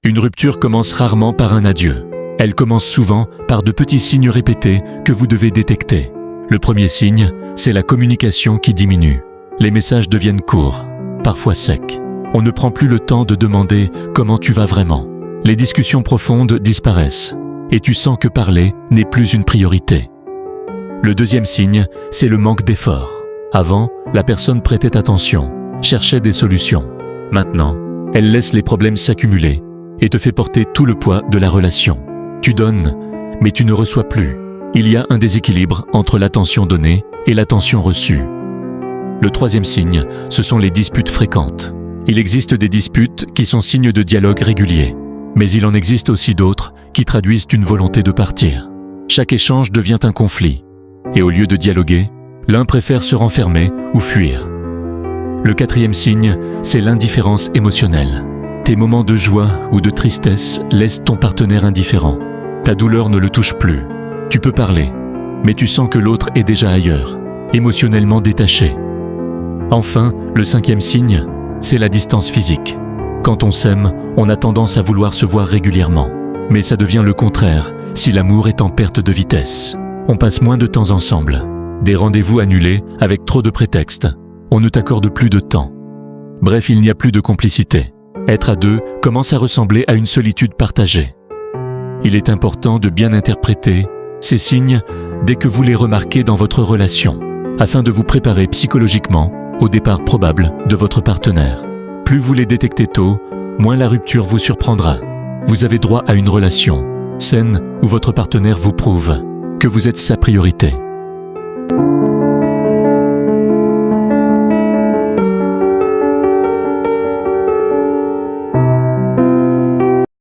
Une rupture commence rarement par un adieu. Elle commence souvent par de petits signes répétés que vous devez détecter. Le premier signe, c'est la communication qui diminue. Les messages deviennent courts, parfois secs. On ne prend plus le temps de demander comment tu vas vraiment. Les discussions profondes disparaissent et tu sens que parler n'est plus une priorité. Le deuxième signe, c'est le manque d'effort. Avant, la personne prêtait attention, cherchait des solutions. Maintenant, elle laisse les problèmes s'accumuler et te fait porter tout le poids de la relation. Tu donnes, mais tu ne reçois plus. Il y a un déséquilibre entre l'attention donnée et l'attention reçue. Le troisième signe, ce sont les disputes fréquentes. Il existe des disputes qui sont signes de dialogue régulier, mais il en existe aussi d'autres qui traduisent une volonté de partir. Chaque échange devient un conflit, et au lieu de dialoguer, l'un préfère se renfermer ou fuir. Le quatrième signe, c'est l'indifférence émotionnelle. Tes moments de joie ou de tristesse laissent ton partenaire indifférent. Ta douleur ne le touche plus. Tu peux parler, mais tu sens que l'autre est déjà ailleurs, émotionnellement détaché. Enfin, le cinquième signe, c'est la distance physique. Quand on s'aime, on a tendance à vouloir se voir régulièrement. Mais ça devient le contraire si l'amour est en perte de vitesse. On passe moins de temps ensemble. Des rendez-vous annulés avec trop de prétextes. On ne t'accorde plus de temps. Bref, il n'y a plus de complicité. Être à deux commence à ressembler à une solitude partagée. Il est important de bien interpréter ces signes dès que vous les remarquez dans votre relation, afin de vous préparer psychologiquement au départ probable de votre partenaire. Plus vous les détectez tôt, moins la rupture vous surprendra. Vous avez droit à une relation saine où votre partenaire vous prouve que vous êtes sa priorité.